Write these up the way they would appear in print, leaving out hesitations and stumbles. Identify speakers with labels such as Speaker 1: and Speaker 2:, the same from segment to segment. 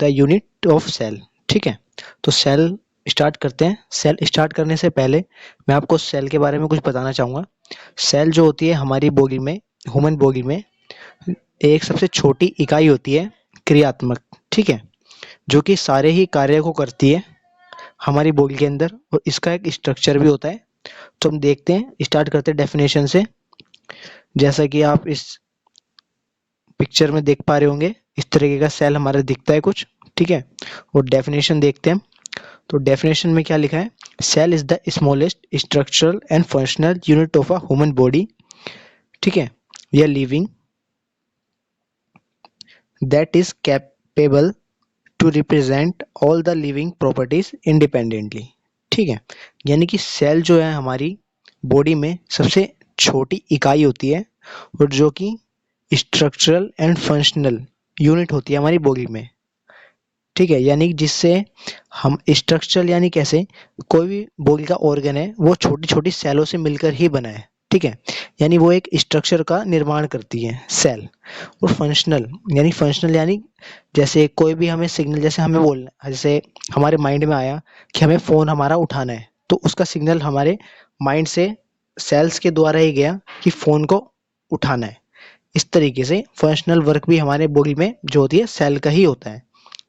Speaker 1: The unit of cell. ठीक है, तो सेल स्टार्ट करते हैं। सेल स्टार्ट करने से पहले मैं आपको सेल के बारे में कुछ बताना चाहूँगा। सेल जो होती है हमारी बॉडी में, ह्यूमन बॉडी में एक सबसे छोटी इकाई होती है क्रियात्मक। ठीक है, जो कि सारे ही कार्य को करती है हमारी बॉडी के अंदर, और इसका एक स्ट्रक्चर भी होता है। तो हम देखते हैं, स्टार्ट करते हैं डेफिनेशन से। जैसा कि आप इस पिक्चर में देख पा रहे होंगे, इस तरीके का सेल हमारा दिखता है कुछ। ठीक है, और डेफिनेशन देखते हैं। तो डेफिनेशन में क्या लिखा है? Cell is the smallest structural and functional unit of a human body. ठीक है, या living that is capable to represent all the living properties independently. ठीक है, यानी कि सेल जो है हमारी बॉडी में सबसे छोटी इकाई होती है, और जो कि स्ट्रक्चरल एंड फंक्शनल यूनिट होती है हमारी बॉडी में। ठीक है, यानी जिससे हम स्ट्रक्चरल, यानी कैसे कोई भी बॉडी का ऑर्गन है वो छोटी छोटी सेलों से मिलकर ही बना है। ठीक है, यानी वो एक स्ट्रक्चर का निर्माण करती है सेल। और फंक्शनल यानी जैसे कोई भी हमें सिग्नल, जैसे हमें बोलना, जैसे हमारे माइंड में आया कि हमें फ़ोन हमारा उठाना है, तो उसका सिग्नल हमारे माइंड से सेल्स के द्वारा ही गया कि फ़ोन को उठाना है। इस तरीके से फंक्शनल वर्क भी हमारे बॉडी में जो होती है सेल का ही होता है।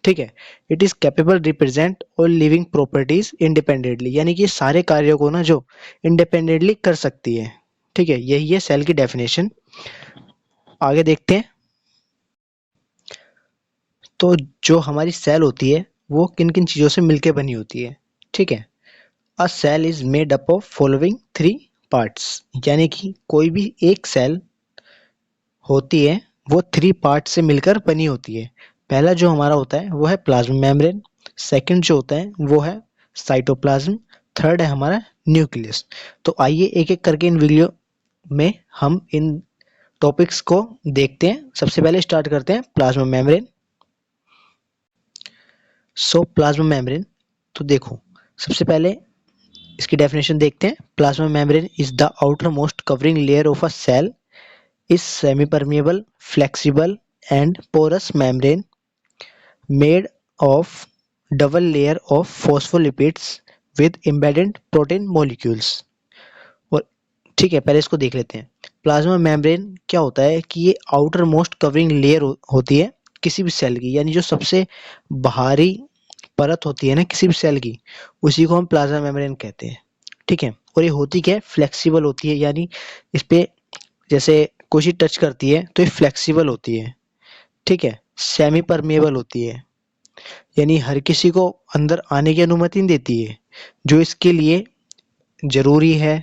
Speaker 1: ठीक है, it is capable represent all living properties independently, यानी कि सारे कार्यों को ना जो इंडिपेंडेंटली कर सकती है। ठीक है, यही है सेल की डेफिनेशन। आगे देखते हैं। तो जो हमारी सेल होती है वो किन किन चीज़ों से मिलकर बनी होती है। ठीक है, a cell is made up of following 3 parts, यानी कि कोई भी एक सेल होती है वो 3 पार्ट से मिलकर बनी होती है। पहला जो हमारा होता है वो है प्लाज्मा मेम्ब्रेन, सेकंड जो होता है वो है साइटोप्लाज्म, थर्ड है हमारा न्यूक्लियस। तो आइए एक एक करके इन वीडियो में हम इन टॉपिक्स को देखते हैं। सबसे पहले स्टार्ट करते हैं plasma membrane. So plasma membrane, तो देखो सबसे पहले इसकी डेफिनेशन देखते हैं। Plasma membrane is the outer most covering layer of a cell, is semi-permeable, flexible and porous membrane made of double layer of phospholipids with embedded protein molecules। और ठीक है, पहले इसको देख लेते हैं। प्लाज्मा मेम्ब्रेन क्या होता है कि ये आउटर मोस्ट कवरिंग लेयर होती है किसी भी सेल की, यानी जो सबसे बाहरी परत होती है ना किसी भी सेल की, उसी को हम प्लाज्मा मेम्ब्रेन कहते हैं। ठीक है, और ये होती क्या है? फ्लेक्सिबल होती है, यानी इस पे जैसे कोई चीज टच करती है तो ये फ्लेक्सिबल होती है। ठीक है, सेमी परमेबल होती है, यानी हर किसी को अंदर आने की अनुमति नहीं देती है। जो इसके लिए जरूरी है,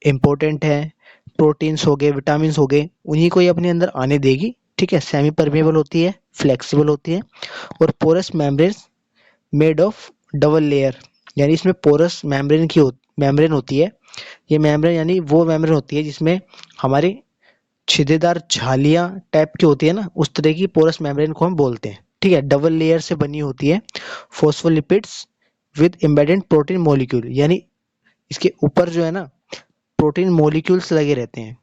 Speaker 1: इम्पोर्टेंट है, प्रोटीन्स हो गए, विटामिन हो गए, उन्हीं को ये अपने अंदर आने देगी। ठीक है, सेमी परमेबल होती है, फ्लेक्सिबल होती है, और porous membrane made of double layer, यानी इसमें पोरस मेम्ब्रेन होती है। ये मेम्ब्रेन यानी वो मेम्ब्रेन होती है जिसमें हमारी छिदेदार झालियां टाइप की होती है ना, उस तरह की पोरस मेम्ब्रेन को हम बोलते हैं। ठीक है, डबल लेयर से बनी होती है। Phospholipids with embedded protein molecule, यानी इसके ऊपर जो है ना प्रोटीन मॉलिक्यूल्स लगे रहते हैं।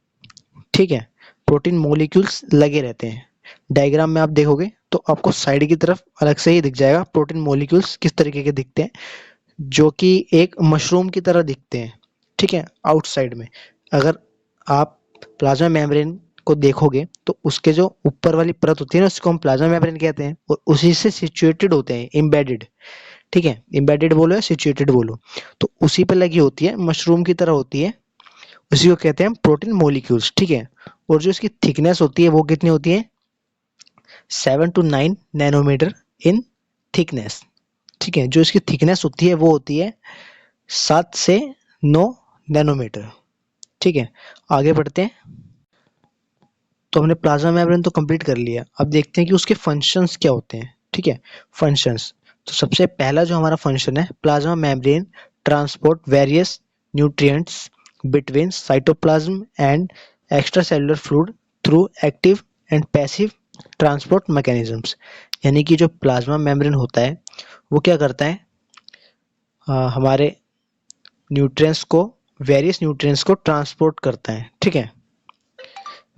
Speaker 1: ठीक है, प्रोटीन मॉलिक्यूल्स लगे रहते हैं। डायग्राम में आप देखोगे तो आपको साइड की तरफ अलग से ही दिख जाएगा प्रोटीन मॉलिक्यूल्स किस तरीके के दिखते हैं, जो कि एक मशरूम की तरह दिखते हैं। ठीक है, आउटसाइड में अगर आप प्लाज्मा मेम्ब्रेन को देखोगे तो उसके जो ऊपर वाली परत होती है ना उसको हम प्लाज्मा मेम्ब्रेन कहते हैं, और उसी से सिचुएटेड होते हैं, एम्बेडेड। ठीक है, एम्बेडेड बोलो या सिचुएटेड बोलो, तो उसी पे लगी होती है, मशरूम की तरह होती है, उसी को कहते हैं प्रोटीन मॉलिक्यूल्स। ठीक है, और जो इसकी थिकनेस होती है वो कितनी होती है? 7 to 9 नैनोमीटर इन थिकनेस। ठीक है, जो इसकी थिकनेस होती है वो होती है 7 से 9 नैनोमीटर। ठीक है, आगे बढ़ते हैं। तो हमने प्लाज्मा मेम्ब्रेन तो कंप्लीट कर लिया, अब देखते हैं कि उसके फंक्शंस क्या होते हैं। ठीक है, फंक्शंस, तो सबसे पहला जो हमारा फंक्शन है, plasma membrane transport various nutrients between cytoplasm and extracellular fluid through active and passive transport mechanisms. यानी कि जो प्लाज्मा मेम्ब्रेन होता है वो क्या करता है, हमारे न्यूट्रिएंट्स को, वेरियस न्यूट्रिएंट्स को ट्रांसपोर्ट करता है। ठीक है,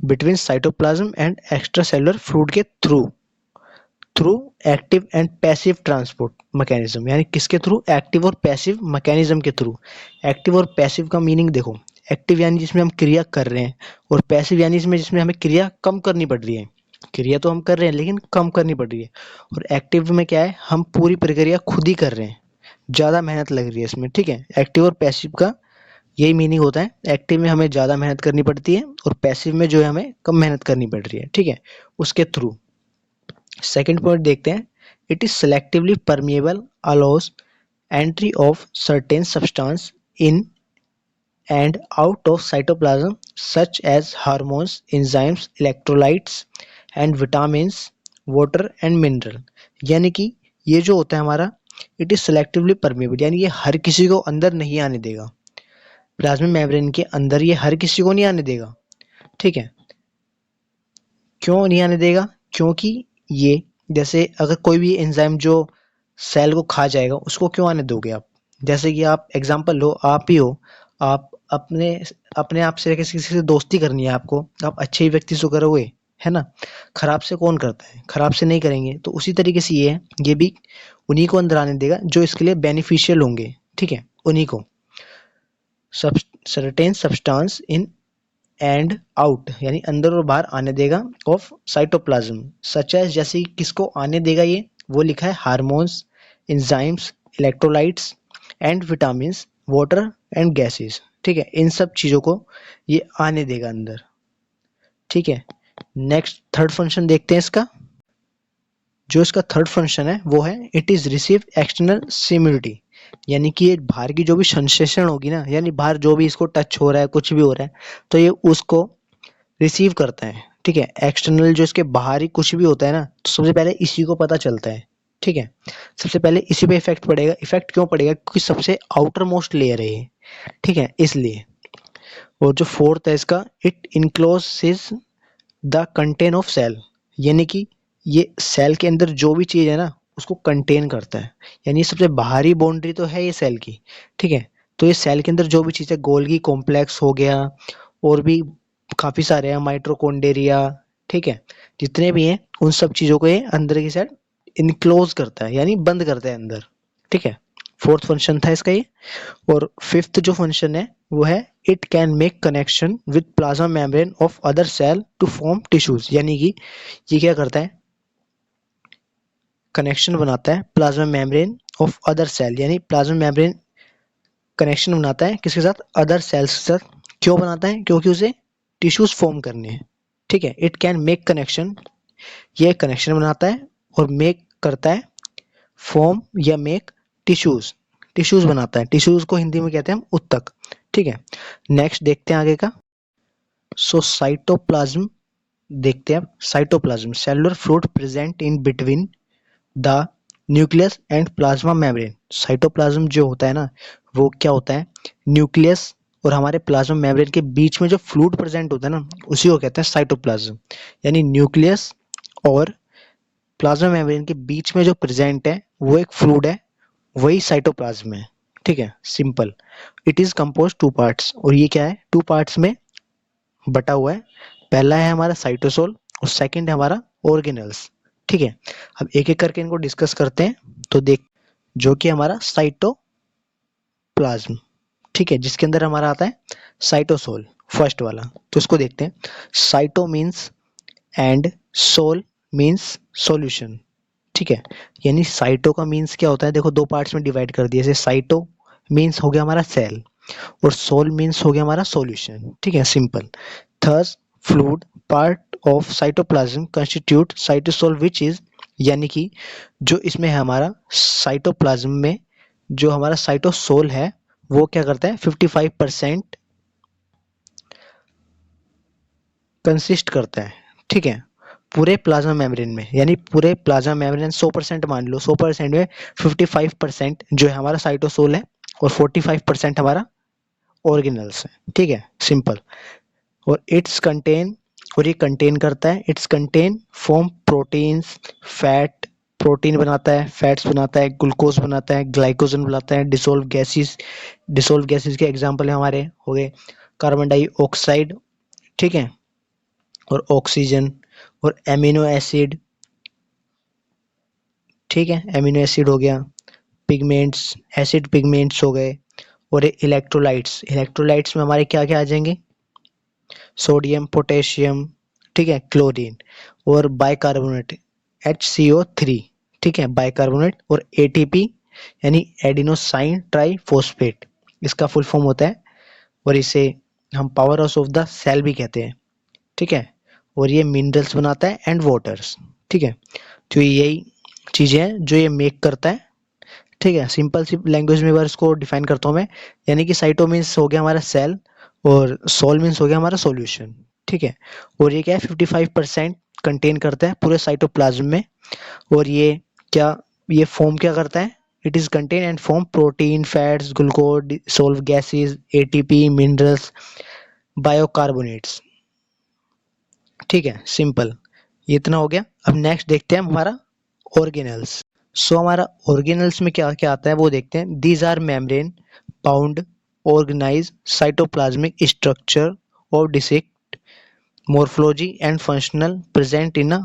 Speaker 1: between cytoplasm and extracellular fluid के through through active and passive transport mechanism, यानी किसके थ्रू, एक्टिव और पैसिव मैकेनिज्म के थ्रू। एक्टिव और पैसिव का मीनिंग देखो, एक्टिव यानी जिसमें हम क्रिया कर रहे हैं, और पैसिव यानी जिसमें हमें क्रिया कम करनी पड़ रही है। क्रिया तो हम कर रहे हैं लेकिन कम करनी पड़ रही है। और एक्टिव में क्या है, हम पूरी प्रक्रिया खुद ही कर रहे हैं, ज़्यादा मेहनत लग रही है इसमें, ठीक है। एक्टिव और पैसिव का यही मीनिंग होता है, एक्टिव में हमें ज़्यादा मेहनत करनी पड़ती है और पैसिव में जो है हमें कम मेहनत करनी पड़ रही है, ठीक है, उसके थ्रू। सेकंड पॉइंट देखते हैं, it is selectively permeable, allows entry of certain substance in and out of cytoplasm such as hormones, enzymes, electrolytes and vitamins, water and mineral. यानी कि ये जो होता है हमारा, इट इज सेलेक्टिवली परमिएबल, यानी ये हर किसी को अंदर नहीं आने देगा। प्लाज्मा मेम्ब्रेन के अंदर ये हर किसी को नहीं आने देगा, ठीक है। क्यों नहीं आने देगा, क्योंकि ये, जैसे अगर कोई भी एंजाइम जो सेल को खा जाएगा, उसको क्यों आने दोगे आप। जैसे कि आप एग्जांपल लो, आप ही हो, आप अपने अपने आप से किसी से दोस्ती करनी है आपको, आप अच्छे ही व्यक्ति से करोगे, है ना। खराब से कौन करता है, खराब से नहीं करेंगे। तो उसी तरीके से ये है, ये भी उन्हीं को अंदर आने देगा जो इसके लिए बेनिफिशियल होंगे, ठीक है, उन्हीं को। Certain substance in and out, यानी अंदर और बाहर आने देगा, ऑफ साइटोप्लाज्म सच एज, जैसे किसको आने देगा, ये वो लिखा है, hormones, enzymes, electrolytes and vitamins, water and gases, ठीक है, इन सब चीज़ों को ये आने देगा अंदर, ठीक है। नेक्स्ट थर्ड फंक्शन देखते हैं इसका। जो इसका थर्ड फंक्शन है वो है, इट इज रिसीव एक्सटर्नल स्टिम्युलिटी, यानी कि ये बाहर की जो भी सेंसेशन होगी ना, यानी बाहर जो भी इसको टच हो रहा है, कुछ भी हो रहा है, तो ये उसको रिसीव करता है, ठीक है। एक्सटर्नल जो इसके बाहर ही कुछ भी होता है ना, तो सबसे पहले इसी को पता चलता है, ठीक है। सबसे पहले इसी पे इफेक्ट पड़ेगा। इफेक्ट क्यों पड़ेगा, क्योंकि सबसे आउटर मोस्ट लेयर है ये, ठीक है, इसलिए। और जो फोर्थ है इसका, it encloses the content of cell, यानी कि ये सेल के अंदर जो भी चीज़ है ना, उसको कंटेन करता है, यानी सबसे बाहरी बाउंड्री तो है ये सेल की, ठीक है। तो ये सेल के अंदर जो भी चीज़ है, गोल्गी कॉम्प्लेक्स हो गया, और भी काफ़ी सारे हैं, माइटोकॉन्ड्रिया, ठीक है, जितने भी हैं उन सब चीज़ों को ये अंदर की साइड इनक्लोज करता है, यानी बंद करता है अंदर, ठीक है। फोर्थ फंक्शन था इसका ये। और फिफ्थ जो फंक्शन है वो है, it can make connection with plasma membrane of other cell to form tissues, यानी कि ये क्या करता है, कनेक्शन बनाता है plasma membrane of other cell, यानी प्लाज्मा मेम्ब्रेन कनेक्शन बनाता है किसके साथ, अदर सेल्स के साथ। क्यों बनाता है, क्योंकि उसे टिश्यूज फॉर्म करने हैं, ठीक है। इट कैन मेक कनेक्शन, ये कनेक्शन बनाता है और मेक करता है, फॉर्म या मेक टिश्यूज, टिश्यूज बनाता है। टिश्यूज को हिंदी में कहते हैं हम उत्तक, ठीक है। नेक्स्ट देखते हैं आगे का। सो साइटोप्लाज्म देखते हैं अब। Cytoplasm, cellular fluid present in between the nucleus and plasma membrane. Cytoplasm जो होता है ना, वो क्या होता है, न्यूक्लियस और हमारे प्लाज्मा मेम्ब्रेन के बीच में जो फ्लूइड प्रेजेंट होता है ना, उसी को कहते हैं साइटोप्लाज्म। यानी न्यूक्लियस और प्लाज्मा मेम्ब्रेन के बीच में जो प्रेजेंट है वो एक फ्लूइड है, वही साइटोप्लाज्म है, ठीक है, simple. It is compose two parts, और ये क्या है, टू पार्ट्स में बटा हुआ है। पहला है हमारा साइटोसोल और सेकंड है हमारा ऑर्गेनल्स, ठीक है। अब एक एक करके इनको डिस्कस करते हैं। तो देख, जो कि हमारा साइटोप्लाज्म, ठीक है, जिसके अंदर हमारा आता है साइटोसोल, फर्स्ट वाला। तो इसको देखते हैं। Cyto means and sol means solution, ठीक है। यानी साइटो का मीन्स क्या होता है, देखो दो पार्ट्स में डिवाइड कर दिया। जैसे साइटो मीन्स हो गया हमारा सेल, और सोल मीन्स हो गया हमारा सॉल्यूशन, ठीक है, simple. Third, fluid part of cytoplasm constitute cytosol which is, यानी कि जो इसमें है हमारा साइटोप्लाज्म में, जो हमारा साइटोसोल है, वो क्या करता है, 55% कंसिस्ट करता है, ठीक है, पूरे प्लाज्मा मेम्ब्रेन में। यानी पूरे प्लाज्मा मेम्ब्रेन 100% मान लो, 100% में 55% जो है हमारा साइटोसोल है, और 45% हमारा ऑर्गेनल्स है, ठीक है, सिंपल। और इट्स कंटेन, और ये कंटेन करता है, it's contain form proteins, fat, protein बनाता है, फैट्स बनाता है, ग्लूकोज बनाता है, ग्लाइकोजन बनाता है, डिसोल्व गैसेस। डिसोल्व गैसेस के एग्जांपल हमारे हो गए कार्बन डाइऑक्साइड, ठीक है, और ऑक्सीजन, और एमिनो एसिड, ठीक है, एमिनो एसिड हो गया, पिगमेंट्स, एसिड पिगमेंट्स हो गए, और इलेक्ट्रोलाइट्स। इलेक्ट्रोलाइट्स में हमारे क्या क्या आ जाएंगे, सोडियम, पोटेशियम, ठीक है, क्लोरीन, और बाइकार्बोनेट HCO3, ठीक है, बाइकार्बोनेट, और ATP यानी एडिनोसाइन ट्राइफॉस्फेट, इसका फुल फॉर्म होता है, और इसे हम power house of the cell भी कहते हैं, ठीक है, और ये मिनरल्स बनाता है एंड वाटर्स, ठीक है। तो यही चीजें हैं जो ये मेक करता है, ठीक है। सिंपल सी लैंग्वेज में अगर इसको डिफाइन करता हूँ मैं, यानी कि साइटो मीन्स हो गया हमारा सेल, और सोल मीन्स हो गया हमारा सॉल्यूशन, ठीक है। और ये क्या है, 55% कंटेन करता है पूरे साइटोप्लाज्म में। और ये क्या, ये फॉर्म क्या करता है, it is content and form protein, fats, glucose, dissolve gases, ATP, minerals, bicarbonates, ठीक है, सिंपल। ये इतना हो गया। अब नेक्स्ट देखते हैं हमारा ऑर्गेनल्स। सो हमारा ऑर्गेनल्स में क्या क्या आता है वो देखते हैं। These are membrane bound organize cytoplasmic structure और dissect morphology and functional present in a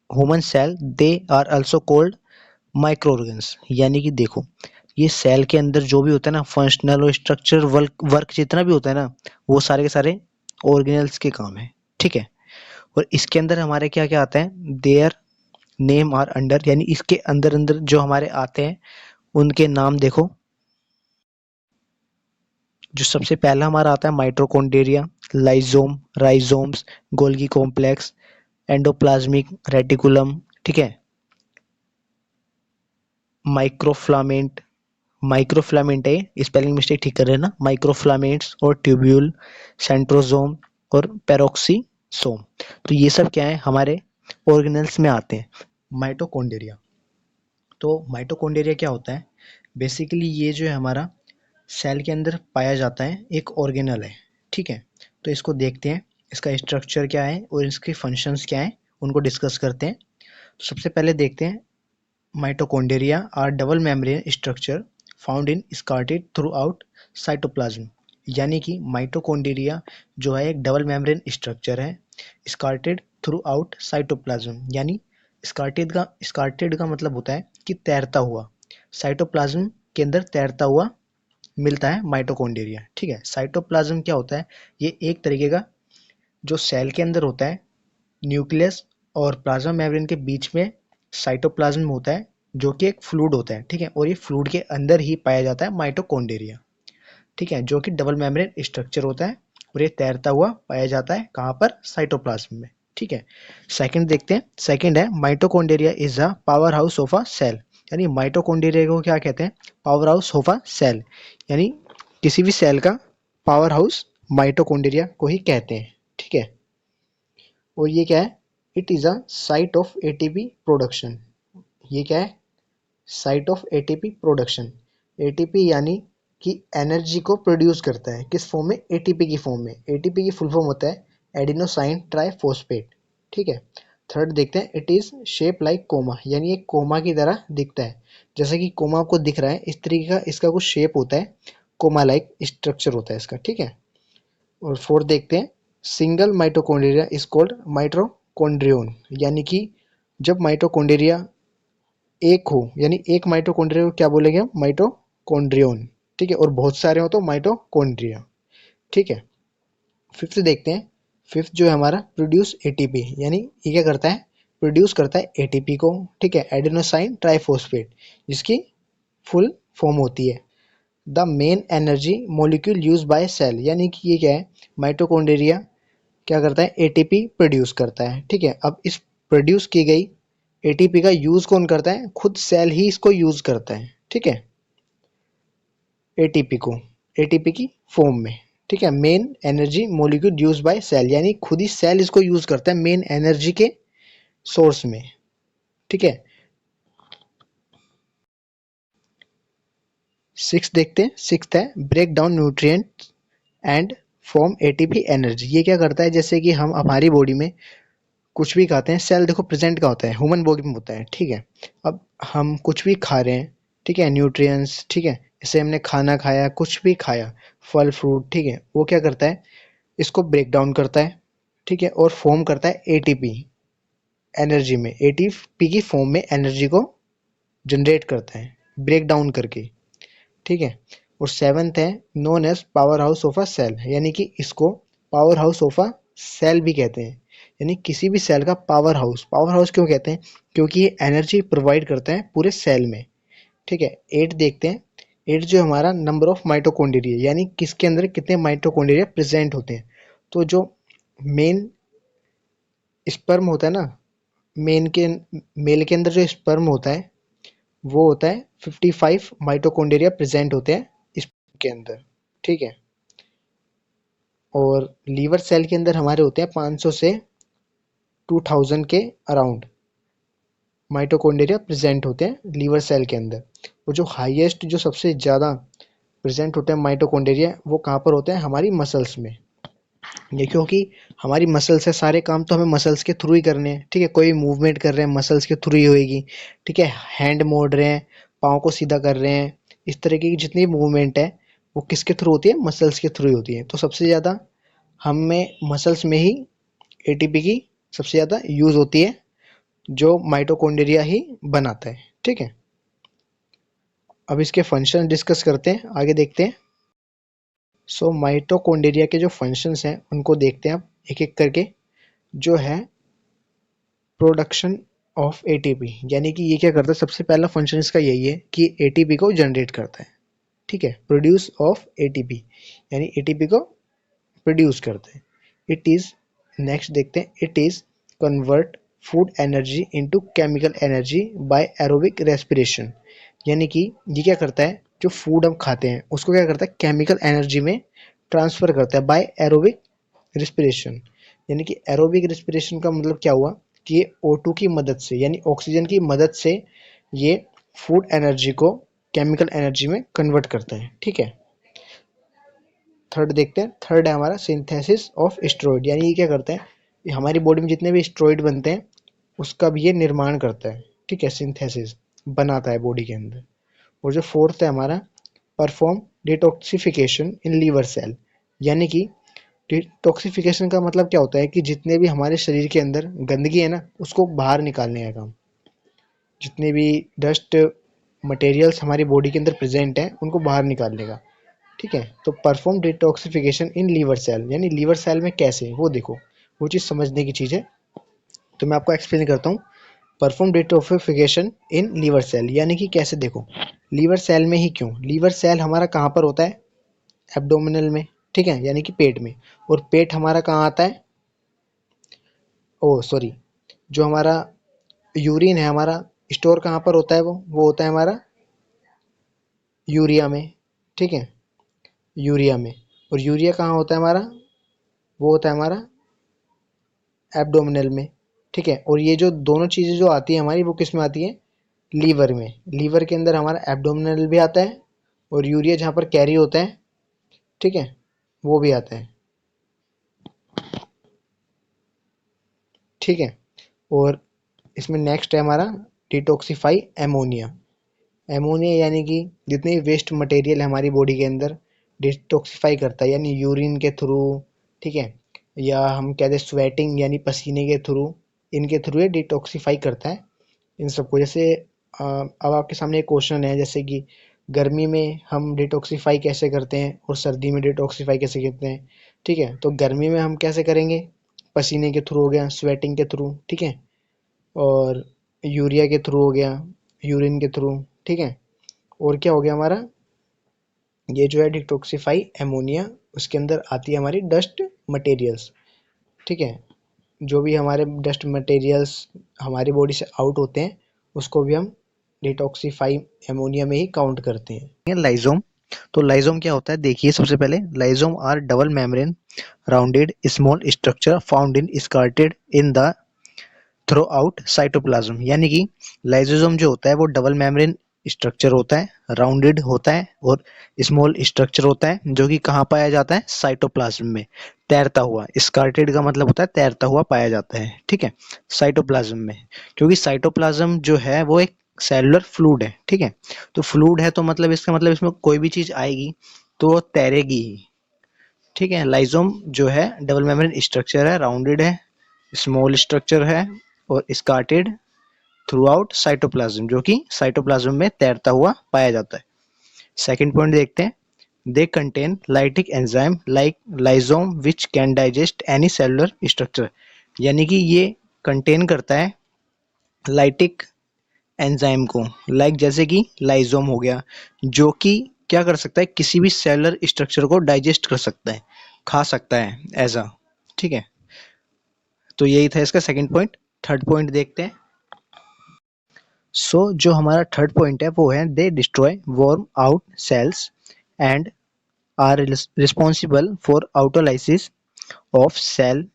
Speaker 1: human cell, they are also called microorgans। यानी कि देखो, ये सेल के अंदर जो भी होता है ना, फंक्शनल और स्ट्रक्चर वर्क वर्क जितना भी होता है ना, वो सारे के सारे ऑर्गेनल्स के काम है, ठीक है। और इसके अंदर हमारे क्या क्या आता है, देयर नेम आर अंडर, यानी इसके अंदर अंदर जो हमारे आते हैं उनके नाम देखो। जो सबसे पहला हमारा आता है mitochondria, लाइजोम, rhizomes, Golgi complex, endoplasmic reticulum, ठीक है, माइक्रोफ्लामेंट, माइक्रोफ्लामेंट है, स्पेलिंग मिस्टेक ठीक कर रहे हैं ना, माइक्रोफ्लामेंट्स, और ट्यूब्यूल, सेंट्रोजोम, और पेरोक्सीसोम। तो ये सब क्या है, हमारे ऑर्गेनल्स में आते हैं। माइटोकॉन्ड्रिया, तो माइटोकॉन्ड्रिया क्या होता है, बेसिकली ये जो है हमारा सेल के अंदर पाया जाता है, एक ऑर्गेनल है, ठीक है। तो इसको देखते हैं, इसका स्ट्रक्चर क्या है और इसके फंक्शंस क्या है, उनको डिस्कस करते हैं। सबसे पहले देखते हैं, mitochondria are double membrane structure found in scattered throughout cytoplasm. यानी कि माइटोकॉन्ड्रिया जो है एक डबल मेम्ब्रेन स्ट्रक्चर है, स्कार्टेड थ्रू आउट साइटोप्लाज्म, यानी स्कार्टेड का मतलब होता है कि तैरता हुआ, साइटोप्लाज्म के अंदर तैरता हुआ मिलता है माइटोकॉन्ड्रिया, ठीक है। साइटोप्लाज्म क्या होता है, ये एक तरीके का जो सेल के अंदर होता है, न्यूक्लियस और प्लाज्मा मेम्ब्रेन के बीच में साइटोप्लाज्म होता है, जो कि एक फ्लूइड होता है, ठीक है। और ये फ्लूइड के अंदर ही पाया जाता है माइटोकॉन्ड्रिया, ठीक है, जो कि डबल मेम्ब्रेन स्ट्रक्चर होता है, और ये तैरता हुआ पाया जाता है कहाँ पर, साइटोप्लाज्म में, ठीक है। सेकंड देखते हैं, सेकंड है mitochondria is a power house of a cell. यानी माइटोकॉन्ड्रिया को क्या कहते हैं, power house of a cell, यानी किसी भी सेल का पावर हाउस माइटोकॉन्ड्रिया को ही कहते हैं, ठीक है। और ये क्या है, it is a site of ATP production. ये क्या है, site of ATP production. ATP यानी कि एनर्जी को प्रोड्यूस करता है, किस फॉर्म में, एटीपी की फॉर्म में। एटीपी की फुल फॉर्म होता है एडिनोसाइन ट्राइफॉस्फेट, ठीक है। थर्ड देखते हैं, it is shape like comma, यानी एक कोमा की तरह दिखता है, जैसे कि कोमा आपको दिख रहा है इस तरीके का इसका कुछ शेप होता है, कोमा लाइक स्ट्रक्चर होता है इसका, ठीक है। और फोर्थ देखते हैं, सिंगल माइटोकॉन्ड्रिया इज कॉल्ड माइटोकॉन्ड्रियोन। यानी कि जब माइटोकॉन्ड्रिया एक हो, यानी एक माइटोकॉन्ड्रिया को क्या बोलेंगे हम, माइटोकॉन्ड्रियोन, ठीक है। और बहुत सारे हो तो माइटोकॉन्ड्रिया, ठीक है। फिफ्थ देखते हैं, फिफ्थ जो है हमारा प्रोड्यूस एटीपी, यानी ये क्या करता है, प्रोड्यूस करता है एटीपी को, ठीक है, एडेनोसाइन ट्राइफॉस्फेट, जिसकी फुल फॉर्म होती है the main energy molecule use by cell. यानी कि ये क्या है, माइटोकॉन्ड्रिया क्या करता है, एटीपी प्रोड्यूस करता है, ठीक है। अब इस प्रोड्यूस की गई एटीपी का यूज कौन करता है, खुद सेल ही इसको यूज करता है, ठीक है, एटीपी को, एटीपी की फॉर्म में, ठीक है। Main energy molecule use by cell, यानी खुद ही सेल इसको यूज करता है मेन एनर्जी के सोर्स में, ठीक है। सिक्स देखते हैं, सिक्स है break down nutrient and form ATP energy. ये क्या करता है, जैसे कि हम हमारी बॉडी में कुछ भी खाते हैं, सेल देखो प्रेजेंट का होता है, ह्यूमन बॉडी में होता है, ठीक है। अब हम कुछ भी खा रहे हैं, ठीक है, न्यूट्रिएंट्स, ठीक है, जैसे हमने खाना खाया, कुछ भी खाया, फल फ्रूट, ठीक है, वो क्या करता है, इसको ब्रेक डाउन करता है, ठीक है, और फॉर्म करता है एटीपी एनर्जी में, एटीपी की फॉर्म में एनर्जी को जनरेट करता है ब्रेक डाउन करके, ठीक है। और सेवन्थ है known as power house of a cell, यानी कि इसको power house of a cell भी कहते हैं, यानी किसी भी सेल का पावर हाउस। पावर हाउस क्यों कहते हैं? क्योंकि ये एनर्जी प्रोवाइड करता है पूरे सेल में, ठीक है। 8 देखते हैं। 8 जो हमारा नंबर ऑफ माइटोकॉन्ड्रिया, यानी किसके अंदर कितने माइटोकॉन्ड्रिया प्रेजेंट होते हैं। तो जो मेन स्पर्म होता है ना, मेन के मेल के अंदर जो स्पर्म होता है वो होता है 55 माइटोकॉन्ड्रिया प्रेजेंट होते हैं इस के अंदर, ठीक है। और लीवर सेल के अंदर हमारे होते हैं 500 से 2000 के अराउंड माइटोकॉन्ड्रिया प्रेजेंट होते हैं लीवर सेल के अंदर। और जो हाईएस्ट, जो सबसे ज़्यादा प्रेजेंट होते हैं माइटोकॉन्ड्रिया, वो कहाँ पर होते हैं? हमारी मसल्स में। ये क्योंकि हमारी मसल्स है, सारे काम तो हमें मसल्स के थ्रू ही करने हैं, ठीक है। कोई मूवमेंट कर रहे हैं मसल्स के थ्रू ही होएगी, ठीक है। हैंड मोड़ रहे हैं, पाँव को सीधा कर रहे हैं, इस तरीके की जितनी मूवमेंट है वो किसके थ्रू होती है? मसल्स के थ्रू ही होती है। तो सबसे ज़्यादा हमें मसल्स में ही एटीपी की सबसे ज़्यादा यूज़ होती है, जो माइटोकॉन्ड्रिया ही बनाता है, ठीक है। अब इसके फंक्शन डिस्कस करते हैं, आगे देखते हैं। सो माइटोकॉन्ड्रिया के जो फंक्शंस हैं उनको देखते हैं अब एक एक करके। जो है प्रोडक्शन ऑफ एटीपी, यानी कि ये क्या करता है? सबसे पहला फंक्शन इसका यही है कि एटीपी को जनरेट करता है, ठीक है। प्रोड्यूस ऑफ एटीपी, यानी एटीपी को प्रोड्यूस करते हैं। इट इज, नेक्स्ट देखते हैं, it is convert food energy into chemical energy by aerobic respiration, यानी कि ये क्या करता है? जो फूड हम खाते हैं उसको क्या करता है? केमिकल एनर्जी में ट्रांसफर करता है बाय एरोबिक रिस्पिरेशन। यानी कि एरोबिक रिस्पिरेशन का मतलब क्या हुआ कि ये O2 की मदद से, यानी ऑक्सीजन की मदद से ये फूड एनर्जी को केमिकल एनर्जी में कन्वर्ट करता है, ठीक है। थर्ड देखते हैं। थर्ड है हमारा सिंथेसिस ऑफ स्टेरॉइड, यानी ये क्या करता है? ये हमारी बॉडी में जितने भी स्टेरॉइड बनते हैं उसका भी ये निर्माण करता है, ठीक है। सिंथेसिस बनाता है बॉडी के अंदर। और जो फोर्थ है हमारा perform detoxification in liver cell, यानी कि डिटॉक्सिफिकेशन का मतलब क्या होता है कि जितने भी हमारे शरीर के अंदर गंदगी है ना उसको बाहर निकालने का काम। जितने भी डस्ट मटेरियल्स हमारी बॉडी के अंदर प्रेजेंट हैं उनको बाहर निकालने का, ठीक है। तो perform detoxification in liver cell, यानी लीवर सेल में कैसे, वो देखो, वो चीज़ समझने की चीज़ है। तो मैं आपको एक्सप्लेन करता हूँ। Perform detoxification in liver cell, यानी कि कैसे, देखो। लीवर सेल में ही क्यों? लीवर सेल हमारा कहाँ पर होता है? एब्डोमिनल में, ठीक है, यानी कि पेट में। और पेट हमारा कहाँ आता है? ओ सॉरी, जो हमारा यूरिन है हमारा स्टोर कहाँ पर होता है? वो होता है हमारा यूरिया में, ठीक है, यूरिया में। और यूरिया कहाँ होता है हमारा? वो होता है हमारा एब्डोमिनल में, ठीक है। और ये जो दोनों चीज़ें जो आती है हमारी, वो किस में आती है? लीवर में। लीवर के अंदर हमारा एब्डोमिनल भी आता है और यूरिया जहाँ पर कैरी होता है, ठीक है, वो भी आता है, ठीक है। और इसमें नेक्स्ट है हमारा डिटॉक्सिफाई एमोनिया। एमोनिया यानी कि जितने वेस्ट मटेरियल है हमारी बॉडी के अंदर डिटॉक्सिफाई करता है, यानी यूरिन के थ्रू, ठीक है, या हम कहते हैं स्वेटिंग यानी पसीने के थ्रू, इनके थ्रू ये डिटॉक्सिफाई करता है इन सबको। जैसे अब आपके सामने एक क्वेश्चन है, जैसे कि गर्मी में हम डिटॉक्सिफाई कैसे करते हैं और सर्दी में डिटॉक्सिफाई कैसे करते हैं, ठीक है। तो गर्मी में हम कैसे करेंगे? पसीने के थ्रू हो गया, स्वेटिंग के थ्रू, ठीक है। और यूरिया के थ्रू हो गया, यूरिन के थ्रू, ठीक है। और क्या हो गया हमारा? ये जो है डिटॉक्सिफाई एमोनिया, उसके अंदर आती है हमारी डस्ट मटेरियल्स, ठीक है। जो भी हमारे डस्ट मटेरियल्स हमारी बॉडी से आउट होते हैं उसको भी हम डिटॉक्सिफाई एमोनिया में ही काउंट करते हैं। लाइजोम, तो लाइजोम क्या होता है? देखिए, सबसे पहले lysosome are double membrane rounded small structure found in scattered in the throughout cytoplasm, यानी कि लाइसोसोम जो होता है वो डबल मेम्ब्रेन स्ट्रक्चर होता है, राउंडेड होता है और स्मॉल स्ट्रक्चर होता है, जो कि कहाँ पाया जाता है? साइटोप्लाज्म में तैरता हुआ। स्कार्टेड का मतलब होता है तैरता हुआ पाया जाता है, ठीक है, साइटोप्लाज्म में। क्योंकि साइटोप्लाज्म जो है वो एक सेलुलर फ्लूइड है, ठीक है। तो फ्लूइड है तो मतलब इसका मतलब इसमें कोई भी चीज आएगी तो वो तैरेगी ही, ठीक है। लाइजोम जो है डबल मेम्ब्रेन स्ट्रक्चर है, राउंडेड है, स्मॉल स्ट्रक्चर है और स्कार्टेड थ्रू आउट साइटोप्लाज्म, जो कि साइटोप्लाज्म में तैरता हुआ पाया जाता है। सेकंड पॉइंट देखते हैं, they contain lytic enzyme like लाइजोम which can digest any cellular structure, यानी कि ये कंटेन करता है लाइटिक एंजाइम को, लाइक जैसे कि लाइजोम हो गया, जो कि क्या कर सकता है, किसी भी सेलुलर स्ट्रक्चर को डाइजेस्ट कर सकता है, खा सकता है एज अ, ठीक है। तो यही था इसका सेकंड पॉइंट। थर्ड पॉइंट देखते हैं। जो हमारा थर्ड पॉइंट है वो है they destroy worn out cells and are responsible for autolysis of cell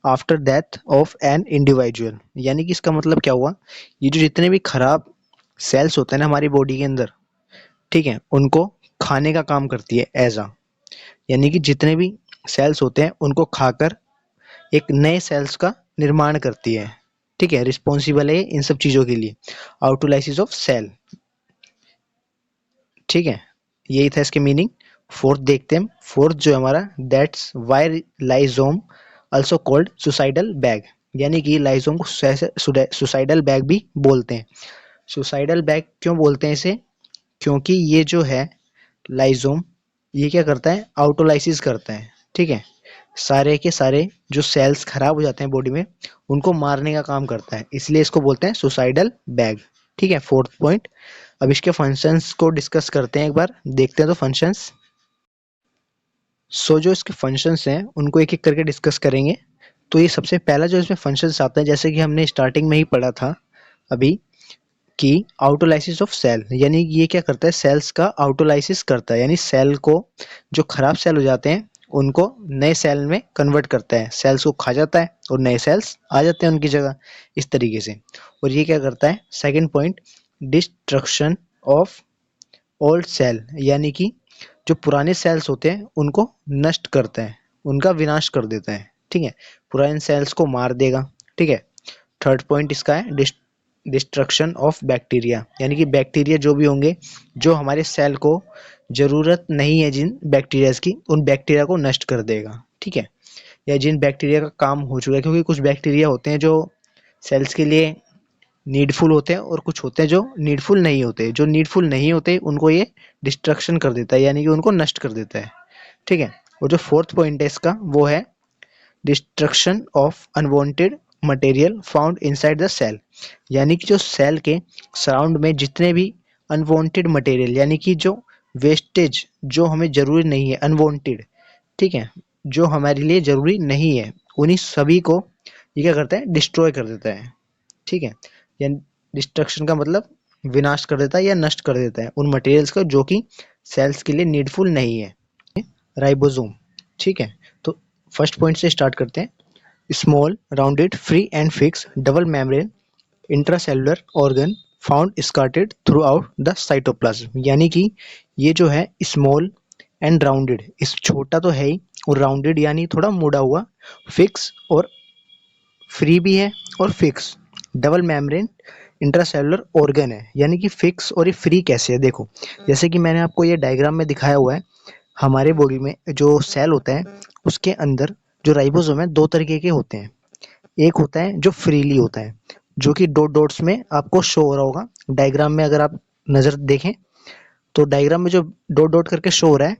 Speaker 1: after death of an individual, यानी कि इसका मतलब क्या हुआ, ये जो जितने भी खराब सेल्स होते हैं ना हमारी बॉडी के अंदर, ठीक है, उनको खाने का काम करती है एज अ, यानी कि जितने भी सेल्स होते हैं उनको खाकर एक नए सेल्स का निर्माण करती है, ठीक है, रिस्पॉन्सिबल है इन सब चीज़ों के लिए, आउटोलाइसिस ऑफ सेल, ठीक है, यही था इसके मीनिंग। फोर्थ देखते हैं, फोर्थ जो हमारा, that's why लाइजोम also called suicidal bag, यानी कि लाइजोम को सुसाइडल बैग भी बोलते हैं। सुसाइडल बैग क्यों बोलते हैं इसे, क्योंकि ये जो है लाइजोम, ये क्या करता है, आउटोलाइसिस करता है, ठीक है, सारे के सारे जो सेल्स खराब हो जाते हैं बॉडी में उनको मारने का काम करता है, इसलिए इसको बोलते हैं सुसाइडल बैग, ठीक है, फोर्थ पॉइंट। अब इसके फंक्शंस को डिस्कस करते हैं, एक बार देखते हैं तो फंक्शंस। जो इसके फंक्शंस हैं उनको एक एक करके डिस्कस करेंगे। तो ये सबसे पहला जो इसमें फंक्शंस आता है, जैसे कि हमने स्टार्टिंग में ही पढ़ा था अभी, कि आउटोलाइसिस ऑफ सेल, यानी ये क्या करता है, सेल्स का आउटोलाइसिस करता है, यानी सेल को, जो खराब सेल हो जाते हैं उनको नए सेल में कन्वर्ट करता है, सेल्स को खा जाता है और नए सेल्स आ जाते हैं उनकी जगह, इस तरीके से। और ये क्या करता है, second point, destruction of old cell, यानी कि जो पुराने सेल्स होते हैं उनको नष्ट करता है, उनका विनाश कर देता है, ठीक है, पुराने सेल्स को मार देगा, ठीक है। थर्ड पॉइंट इसका है डिस्ट्रक्शन ऑफ बैक्टीरिया, यानी कि बैक्टीरिया जो भी होंगे जो हमारे सेल को जरूरत नहीं है जिन बैक्टीरियाज की, उन बैक्टीरिया को नष्ट कर देगा, ठीक है, या जिन बैक्टीरिया का काम हो चुका है, क्योंकि कुछ बैक्टीरिया होते हैं जो सेल्स के लिए नीडफुल होते हैं और कुछ होते हैं जो नीडफुल नहीं होते, जो नीडफुल नहीं होते उनको ये डिस्ट्रक्शन कर देता है, यानी कि उनको नष्ट कर देता है, ठीक है। और जो फोर्थ पॉइंट है इसका वो है destruction of unwanted material found inside the cell, यानी कि जो सेल के सराउंड में जितने भी अनवांटेड मटेरियल, यानी कि जो वेस्टेज जो हमें जरूरी नहीं है, अनवांटेड, ठीक है, जो हमारे लिए जरूरी नहीं है, उन्हीं सभी को ये क्या करता है, डिस्ट्रॉय कर देता है, ठीक है। या डिस्ट्रक्शन का मतलब विनाश कर देता है या नष्ट कर देता है उन मटेरियल्स को जो कि सेल्स के लिए नीडफुल नहीं है। राइबोसोम, ठीक है। तो फर्स्ट पॉइंट से स्टार्ट करते हैं, small rounded free and fix double membrane intracellular organ found scattered throughout the cytoplasm, यानी कि ये जो है स्मॉल एंड राउंडेड, इस छोटा तो है ही, और राउंडेड यानी थोड़ा मुड़ा हुआ, फिक्स और फ्री भी है, और fix double membrane intracellular organ है, यानी कि फिक्स और ये फ्री कैसे है, देखो जैसे कि मैंने आपको ये डायग्राम में दिखाया हुआ है, हमारे बॉडी में जो सेल होता है उसके अंदर जो राइबोसोम है दो तरीके के होते हैं, एक होता है जो फ्रीली होता है, जो कि डॉट डॉट्स में आपको शो हो रहा होगा डायग्राम में, अगर आप नजर देखें तो डायग्राम में जो डॉट डॉट करके शो हो रहा है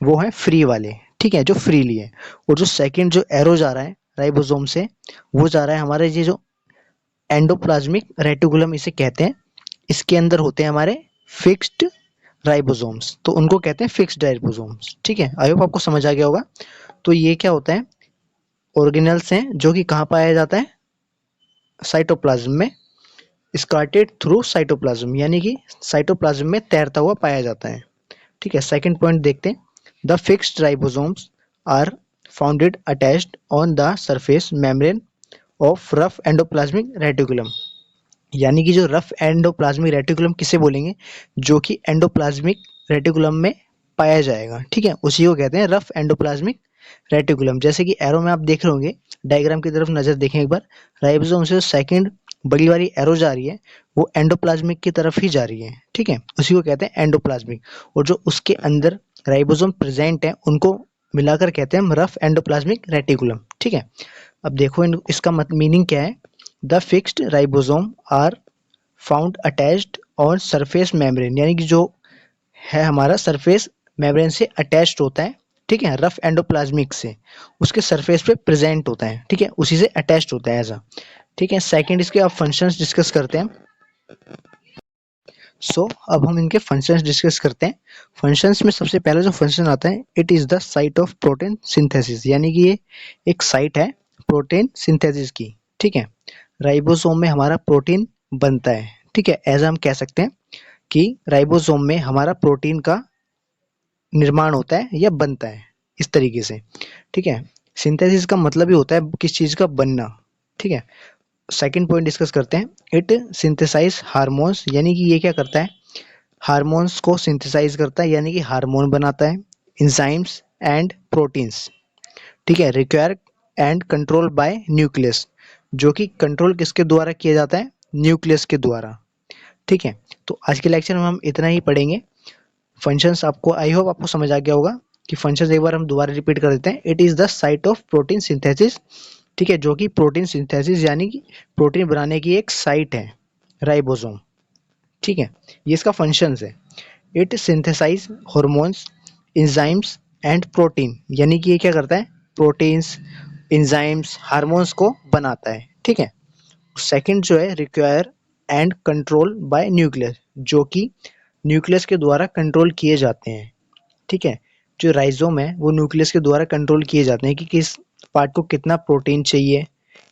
Speaker 1: वो है फ्री वाले, ठीक है, जो फ्रीली है। और जो सेकंड जो एरो जा रहा है राइबोसोम से, वो जा रहा है हमारे ये जो एंडोप्लाज्मिक रेटिकुलम इसे कहते हैं, इसके अंदर होते हैं हमारे फिक्स्ड राइबोसोम्स, तो उनको कहते हैं फिक्स्ड राइबोसोम्स, ठीक है, आई होप आपको समझ आ गया होगा। तो ये क्या होता है, ऑर्गेनल्स हैं जो कि कहाँ पाया जाता है, साइटोप्लाज्म में, स्कार्टेड थ्रू साइटोप्लाज्म, यानी कि साइटोप्लाज्म में तैरता हुआ पाया जाता है, ठीक है। सेकंड पॉइंट देखते हैं, the fixed ribosomes are founded attached on the surface membrane of rough endoplasmic reticulum, यानी कि जो रफ एंडोप्लाज्मिक रेटिकुलम किसे बोलेंगे, जो कि एंडोप्लाज्मिक रेटिकुलम में पाया जाएगा, ठीक है, उसी को कहते हैं रफ एंडोप्लाज्मिक रेटिकुलम। जैसे कि एरो में आप देख रहे होंगे, डायग्राम की तरफ नजर देखें एक बार, राइबोसोम से सेकंड बड़ी वाली एरो जा रही है वो एंडोप्लाज्मिक की तरफ ही जा रही है, ठीक है, उसी को कहते हैं एंडोप्लाज्मिक। और जो उसके अंदर राइबोसोम प्रेजेंट है उनको मिलाकर कहते हैं हम रफ एंडोप्लाज्मिक रेटिकुलम, ठीक है। अब देखो इसका मीनिंग क्या है, the fixed ribosome are found attached और सरफेस मेम्ब्रेन, यानी कि जो है हमारा सरफेस मेम्ब्रेन से अटैच्ड होता है, ठीक है, रफ एंडोप्लाज्मिक से उसके सरफेस पे प्रेजेंट होता है, ठीक है, उसी से अटैच्ड होता है ऐसा, ठीक है। सेकंड इसके अब फंक्शंस डिस्कस करते हैं। अब हम इनके फंक्शंस डिस्कस करते हैं। फंक्शंस में सबसे पहला जो फंक्शन आता है, it is the site of protein synthesis, यानी कि ये एक साइट है प्रोटीन सिंथेसिस की, ठीक है। राइबोसोम में हमारा प्रोटीन बनता है, ठीक है, ऐसा हम कह सकते हैं कि राइबोसोम में हमारा प्रोटीन का निर्माण होता है या बनता है इस तरीके से, ठीक है। सिंथेसिस का मतलब ही होता है किस चीज का बनना, ठीक है। सेकंड पॉइंट डिस्कस करते हैं, इट सिंथेसाइज हार्मोन्स, यानी कि ये क्या करता है, हार्मोन्स को सिंथेसाइज करता है, यानी कि हार्मोन बनाता है। इंजाइम्स एंड प्रोटीन्स, ठीक है, require and control by nucleus, जो कि कंट्रोल किसके द्वारा किया जाता है, न्यूक्लियस के द्वारा, ठीक है। तो आज के लेक्चर में हम इतना ही पढ़ेंगे। फंक्शंस आपको, आई होप आपको समझ आ गया होगा कि फंक्शंस एक बार हम दोबारा रिपीट कर देते हैं। It is the site of protein synthesis, ठीक है, जो कि प्रोटीन सिंथेसिस यानी कि प्रोटीन बनाने की एक साइट है राइबोसोम, ठीक है। ये इसका फंक्शंस है। It synthesize hormones, enzymes and protein, यानी कि ये क्या करता है, प्रोटीन्स, एंजाइम्स, हार्मोन्स को बनाता है, ठीक है। सेकंड जो है, require and control by nucleus, जो कि न्यूक्लियस के द्वारा कंट्रोल किए जाते हैं, ठीक है। जो राइजोम है वो न्यूक्लियस के द्वारा कंट्रोल किए जाते हैं कि किस पार्ट को कितना प्रोटीन चाहिए,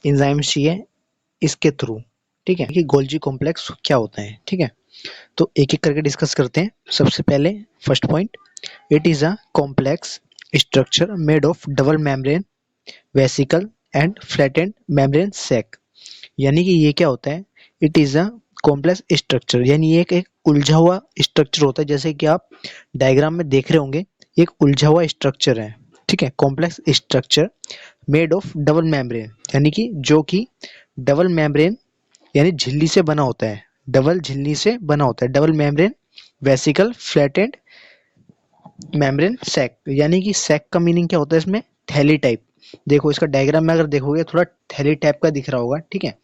Speaker 1: एंजाइम्स चाहिए, इसके थ्रू, ठीक है, कि गोल्जी कॉम्प्लेक्स क्या होता है, ठीक है। तो एक एक करके डिस्कस करते हैं। सबसे पहले first point, it is a complex structure made of double membrane vesicle and flattened membrane sac, यानी कि ये क्या होता है, it is a complex structure, यानी ये एक उलझा हुआ स्ट्रक्चर होता है, जैसे कि आप डायग्राम में देख रहे होंगे, एक उलझा हुआ स्ट्रक्चर है, ठीक है, complex structure made of double membrane, यानी कि जो कि डबल मेम्ब्रेन यानी झिल्ली से बना होता है, डबल झिल्ली से बना होता है, double membrane vesicle flattened membrane sac, यानी कि सैक का मीनिंग क्या होता है इसमें, थैली टाइप। देखो इसका डायग्राम में अगर देखोगे थोड़ा थैली टाइप का दिख रहा होगा, ठीक है,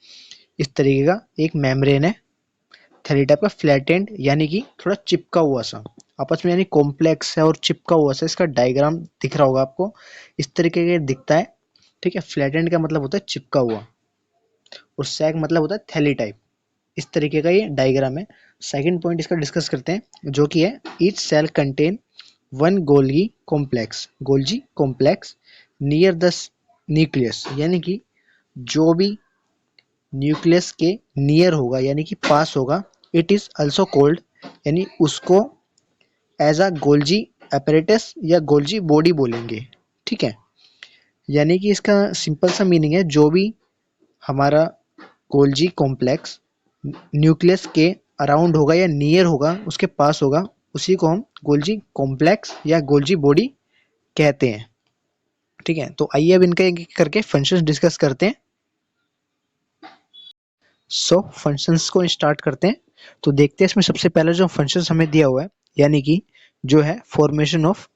Speaker 1: इस तरीके का एक मेम्ब्रेन है थैली टाइप का, फ्लैटेंड यानी कि थोड़ा चिपका हुआ सा आपस में, यानी कॉम्प्लेक्स है और चिपका हुआ सा, इसका डायग्राम दिख रहा होगा आपको, इस तरीके के दिखता है, ठीक है। फ्लैटेंड का मतलब होता है चिपका हुआ और सैक मतलब होता है थैली टाइप, इस तरीके का ये डायग्राम है। सेकंड पॉइंट इसका डिस्कस करते हैं, जो कि है each cell contain one Golgi complex near the nucleus, यानी कि जो भी न्यूक्लियस के नियर होगा यानी कि पास होगा, इट इज अल्सो कॉल्ड, यानी उसको एज अ गोल्जी apparatus या गोल्जी बॉडी बोलेंगे, ठीक है। यानी कि इसका सिंपल सा मीनिंग है, जो भी हमारा गोल्जी कॉम्प्लेक्स न्यूक्लियस के अराउंड होगा या नियर होगा, उसके पास होगा, उसी को हम गोल्जी कॉम्प्लेक्स या गोल्जी बॉडी कहते हैं, ठीक है। तो आइए अब इनका एक एक करके फंक्शंस डिस्कस करते हैं। फंक्शंस को स्टार्ट करते हैं। तो देखते हैं इसमें सबसे पहला जो फंक्शंस हमें दिया हुआ है, यानी कि जो है फॉर्मेशन ऑफ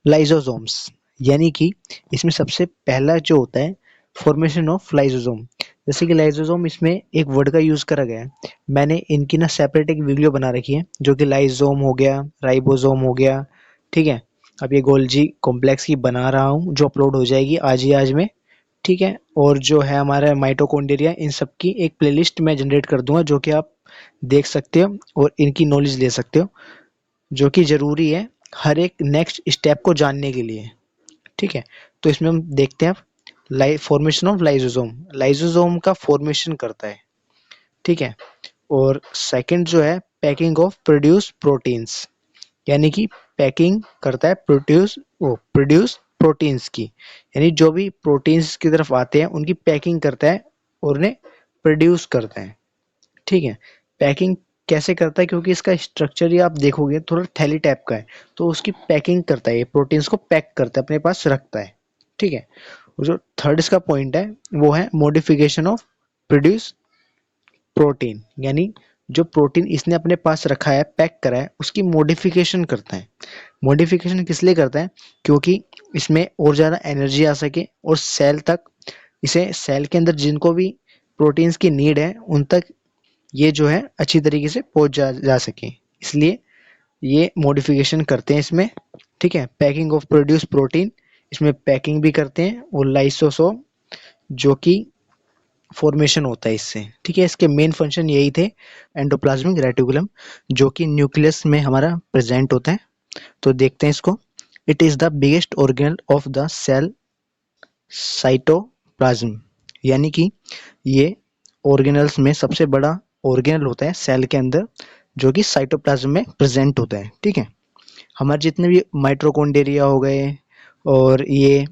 Speaker 1: लाइसोसोम्स, यानी कि इसमें सबसे पहला जो होता है फॉर्मेशन ऑफ लाइसोसोम, जैसे कि लाइसोसोम इसमें एक वर्ड का यूज करा गया है। मैंने इनकी ना सेपरेट एक वीडियो बना रखी है, जो कि लाइसोम हो गया, राइबोसोम हो गया, ठीक है। अब ये गोल्जी कॉम्प्लेक्स की बना रहा हूँ, जो अपलोड हो जाएगी आज ही आज में, ठीक है। और जो है हमारा माइटोकॉन्ड्रिया, इन सब की एक प्लेलिस्ट मैं जनरेट कर दूंगा, जो कि आप देख सकते हो और इनकी नॉलेज ले सकते हो, जो कि ज़रूरी है हर एक नेक्स्ट स्टेप को जानने के लिए, ठीक है। तो इसमें हम देखते हैं फॉर्मेशन ऑफ लाइसोसोम, लाइसोसोम का फॉर्मेशन करता है, ठीक है। और सेकंड जो है पैकिंग ऑफ प्रोड्यूस प्रोटीन्स, यानी कि पैकिंग करता है प्रोड्यूस प्रोटीन्स की, यानी जो भी प्रोटीन्स की तरफ आते हैं उनकी पैकिंग करता है और उन्हें प्रोड्यूस करता है, ठीक है। पैकिंग कैसे करता है, क्योंकि इसका स्ट्रक्चर ही आप देखोगे थोड़ा थैली टाइप का है, तो उसकी पैकिंग करता है, ये प्रोटीन्स को पैक करता है, अपने पास रखता है, ठीक है। और जो थर्ड इसका पॉइंट है वो है मॉडिफिकेशन ऑफ प्रोड्यूस प्रोटीन, यानी जो प्रोटीन इसने अपने पास रखा है, पैक करा है, उसकी मॉडिफिकेशन करता है। मॉडिफिकेशन किस लिए करता है, क्योंकि इसमें और ज़्यादा एनर्जी आ सके और सेल तक, इसे सेल के अंदर जिनको भी प्रोटीन्स की नीड है उन तक ये जो है अच्छी तरीके से पहुंच जा सके, इसलिए ये मॉडिफिकेशन करते हैं इसमें। ठीक है, पैकिंग ऑफ प्रोड्यूस प्रोटीन, इसमें पैकिंग भी करते हैं, और लाइसोसोम जो कि फॉर्मेशन होता है इससे। ठीक है, इसके मेन फंक्शन यही थे। एंडोप्लाज्मिक रेटिकुलम जो कि न्यूक्लियस में हमारा प्रेजेंट होता है। तो देखते हैं इसको। It is the biggest organelle of the cell cytoplasm, यानी कि ये ऑर्गेनल्स में सबसे बड़ा ऑर्गेनल होता है सेल के अंदर, जो कि साइटोप्लाज्म में प्रेजेंट होता है। ठीक है, हमारे जितने भी माइटोकॉन्ड्रिया हो गए, और ये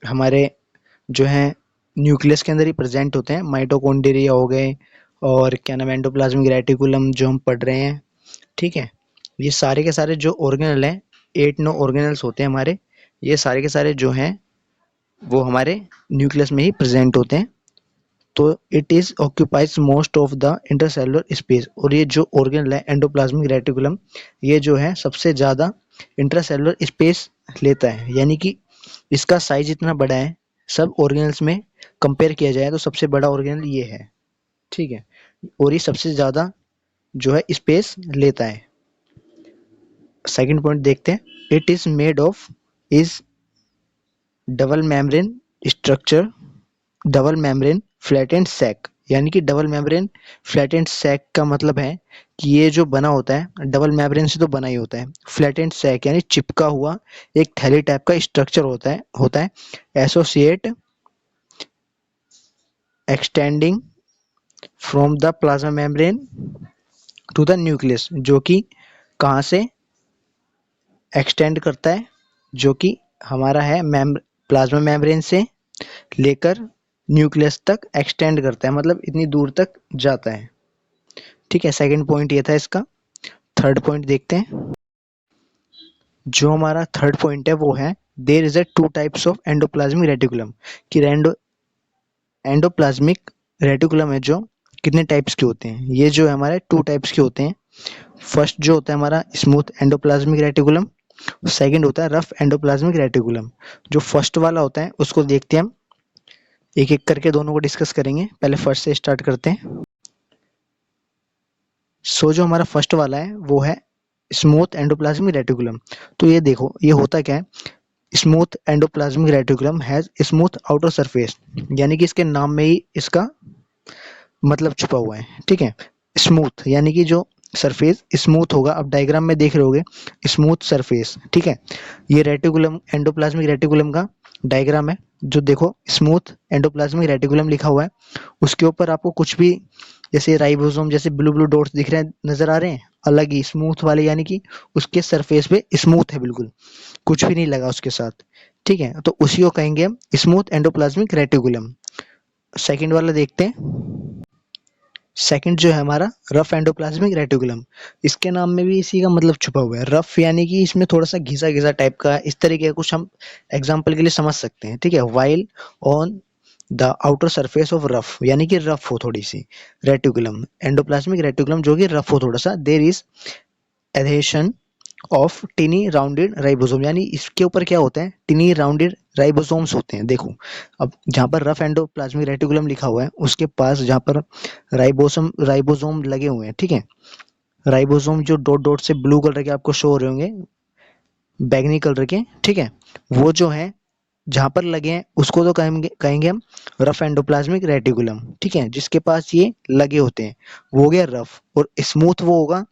Speaker 1: हमारे जो है न्यूक्लियस के अंदर ही प्रेजेंट होते हैं, माइटोकॉन्ड्रिया हो गए, और क्या नाम है, एंडोप्लाज्मिक रेटिकुलम जो हम पढ़ रहे हैं। ठीक है, ये सारे के सारे जो ऑर्गेनल हैं, 8-9 ऑर्गेनल्स होते हैं हमारे, ये सारे के सारे जो हैं वो हमारे न्यूक्लियस में ही प्रेजेंट होते हैं। तो it is occupies most of the intercellular space, और ये जो ऑर्गेनल है एंडोप्लाज्मिक रेटिकुलम, ये जो है सबसे ज़्यादा इंटरसेलुलर स्पेस लेता है, यानी कि इसका साइज इतना बड़ा है, सब ऑर्गेनल्स में कंपेयर किया जाए तो सबसे बड़ा ऑर्गेनल ये है। ठीक है, और ये सबसे ज़्यादा जो है स्पेस लेता है। सेकंड पॉइंट देखते हैं। It is made of is double membrane structure, double membrane flattened sac, यानी कि डबल मेम्ब्रेन फ्लैटेंड सैक का मतलब है कि ये जो बना होता है डबल मेम्ब्रेन से तो बना ही होता है। फ्लैटेंड सैक यानी चिपका हुआ एक थैली टाइप का स्ट्रक्चर होता है associate extending from the plasma membrane to the nucleus, जो कि कहाँ से एक्सटेंड करता है, जो कि हमारा है प्लाज्मा मेम्ब्रेन से लेकर न्यूक्लियस तक एक्सटेंड करता है, मतलब इतनी दूर तक जाता है। ठीक है, सेकंड पॉइंट ये था इसका। थर्ड पॉइंट देखते हैं। जो हमारा थर्ड पॉइंट है वो है there is a 2 types of endoplasmic reticulum, कि एंडोप्लाज्मिक रेटिकुलम है जो कितने टाइप्स के होते हैं। ये जो है हमारे 2 टाइप्स के होते हैं। फर्स्ट जो होता है हमारा स्मूथ एंडोप्लाज्मिक रेटिकुलम, सेकंड होता है रफ एंडोप्लाज्मिक रेटिकुलम। जो फर्स्ट वाला होता है उसको देखते हैं हम, एक एक करके दोनों को डिस्कस करेंगे। पहले फर्स्ट से स्टार्ट करते हैं। सो जो हमारा फर्स्ट वाला है वो है स्मूथ एंडोप्लाज्मिक रेटिकुलम। तो ये देखो ये होता क्या है, smooth endoplasmic reticulum has smooth outer surface, यानी कि इसके नाम में ही इसका मतलब छुपा हुआ है। ठीक है, स्मूथ यानी कि जो सरफेस स्मूथ होगा, अब डायग्राम में देख रहे होगे स्मूथ सरफेस। ठीक है, ये रेटिकुलम एंडोप्लाज्मिक रेटिकुलम का डायग्राम है। जो देखो स्मूथ एंडोप्लाज्मिक रेटिकुलम लिखा हुआ है, उसके ऊपर आपको कुछ भी जैसे राइबोसोम जैसे ब्लू ब्लू डॉट्स दिख रहे हैं, नजर आ रहे हैं, अलग ही स्मूथ वाले, यानी कि उसके सरफेस पे स्मूथ है, बिल्कुल कुछ भी नहीं लगा उसके साथ। ठीक है, तो उसी को कहेंगे हम स्मूथ एंडोप्लाज्मिक रेटिकुलम। सेकंड वाला देखते हैं। सेकंड जो है हमारा रफ एंडोप्लाज्मिक रेटिकुलम, इसके नाम में भी इसी का मतलब छुपा हुआ है। रफ यानी कि इसमें थोड़ा सा घिसा घिसा टाइप का, इस तरीके का कुछ हम एग्जांपल के लिए समझ सकते हैं। ठीक है, while on the outer surface of rough, यानी कि रफ हो थोड़ी सी रेटिकुलम, एंडोप्लाज्मिक रेटिकुलम जो कि रफ हो थोड़ा सा। There is adhesion of tiny rounded ribosome, यानी इसके ऊपर क्या होता है, टिनी राउंडेड राइबोसोम्स होते हैं। देखो अब जहाँ पर रफ एंडोप्लाज्मिक रेटिकुलम लिखा हुआ है उसके पास जहाँ पर राइबोसोम लगे हुए हैं। ठीक है, राइबोसोम जो डॉट डॉट से ब्लू कलर के आपको शो हो रहे होंगे, बैगनी कलर के। ठीक है, वो जो है जहाँ पर लगे हैं उसको तो कहेंगे हम रफ एंडोप्लाज्मिक रेटिकुलम। ठीक है, जिसके पास ये लगे होते हैं वो हो गया रफ, और स्मूथ वो होगा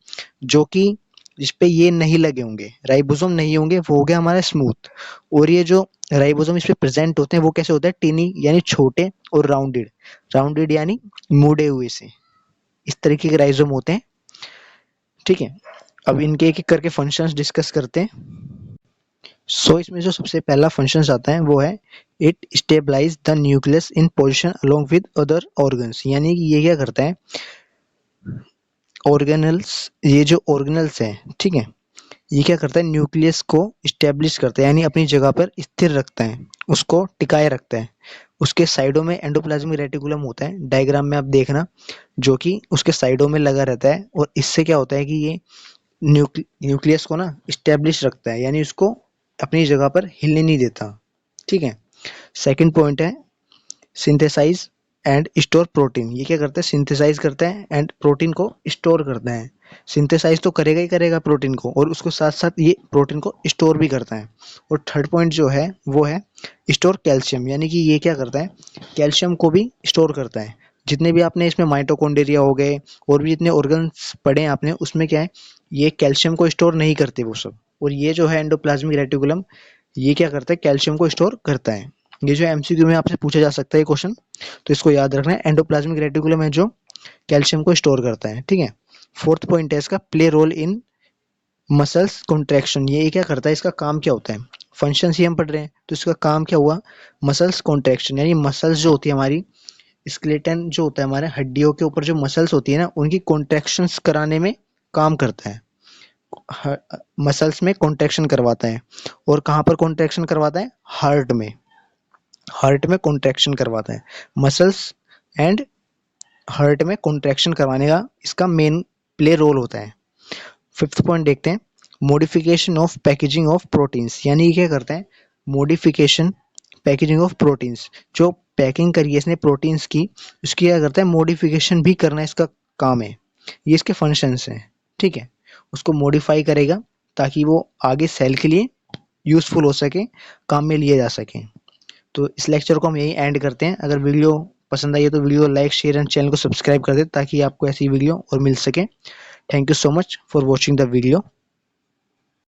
Speaker 1: जो कि जिसपे ये नहीं लगे होंगे, राइबोसोम नहीं होंगे, वो हो गया हमारा स्मूथ। और ये जो राइबोसोम इस पे प्रेजेंट होते हैं वो कैसे होते हैं, टिनी यानी छोटे, और राउंडेड, राउंडेड यानी मुड़े हुए से, इस तरीके के राइजोम होते हैं। ठीक है, अब इनके एक एक करके फंक्शंस डिस्कस करते हैं। सो इसमें जो सबसे पहला फंक्शन आता है वो है it stabilize the nucleus in position along with other organs, यानी कि ये क्या करता है, ऑर्गेनल्स, ये जो ऑर्गेनल्स हैं, ठीक है, ये क्या करता है, न्यूक्लियस को स्टेब्लिश करता है, यानी अपनी जगह पर स्थिर रखता है, उसको टिकाए रखता है। उसके साइडों में एंडोप्लाज्मिक रेटिकुलम होता है, डायग्राम में आप देखना, जो कि उसके साइडों में लगा रहता है, और इससे क्या होता है कि ये न्यूक्लियस को ना स्टेब्लिश रखता है, यानी उसको अपनी जगह पर हिलने नहीं देता। ठीक है, सेकंड पॉइंट है सिंथेसाइज एंड स्टोर प्रोटीन। ये क्या करते हैं, सिंथेसाइज करते हैं एंड प्रोटीन को स्टोर करते हैं। सिंथेसाइज तो करेगा ही करेगा प्रोटीन को, और उसको साथ साथ ये प्रोटीन को स्टोर भी करता है। और थर्ड पॉइंट जो है वो है स्टोर कैल्शियम, यानी कि ये क्या करता है, कैल्शियम को भी स्टोर करता है। जितने भी आपने इसमें माइटोकॉन्ड्रिया हो गए और भी जितने ऑर्गन्स पढ़े हैं आपने, उसमें क्या है, ये कैल्शियम को स्टोर नहीं करते वो सब। और ये जो है एंडोप्लाज्मिक रेटिकुलम, ये क्या करता है, कैल्शियम को स्टोर करता है। ये जो एमसीक्यू में आपसे पूछा जा सकता है ये क्वेश्चन, तो इसको याद रखना है। एंडोप्लाज्मिक रेटिकुलम है जो कैल्शियम को स्टोर करता है, ठीक है। फोर्थ पॉइंट है इसका, play role in muscles contraction. ये क्या करता है, इसका काम क्या होता है, फंक्शन ही हम पढ़ रहे हैं, तो इसका काम क्या हुआ, मसल्स कॉन्ट्रैक्शन, यानी मसल्स जो होती है हमारी, स्केलेटन जो होता है हमारे हड्डियों के ऊपर जो मसल्स होती है ना, उनकी कॉन्ट्रैक्शंस कराने में काम करता है। मसल्स में कॉन्ट्रैक्शन करवाता है। और कहाँ पर कॉन्ट्रैक्शन करवाता है, हार्ट में। हार्ट में कॉन्ट्रैक्शन करवाता है। मसल्स एंड हार्ट में कॉन्ट्रैक्शन करवाने का इसका मेन प्ले रोल होता है। फिफ्थ पॉइंट देखते हैं, modification of packaging of proteins, यानी ये क्या करता है, मॉडिफिकेशन पैकेजिंग ऑफ प्रोटीन्स। जो पैकिंग करी है इसने प्रोटीन्स की, उसकी क्या करता है, मॉडिफिकेशन भी करना इसका काम है। ये इसके फंक्शंस हैं, ठीक है। उसको मॉडिफाई करेगा ताकि वो आगे सेल के लिए यूजफुल हो सके, काम में लिए जा सके। तो इस लेक्चर को हम यही एंड करते हैं। अगर वीडियो पसंद आई है तो video like, share and channel को सब्सक्राइब कर दे ताकि आपको ऐसी वीडियो और मिल सके। Thank you so much for watching the video.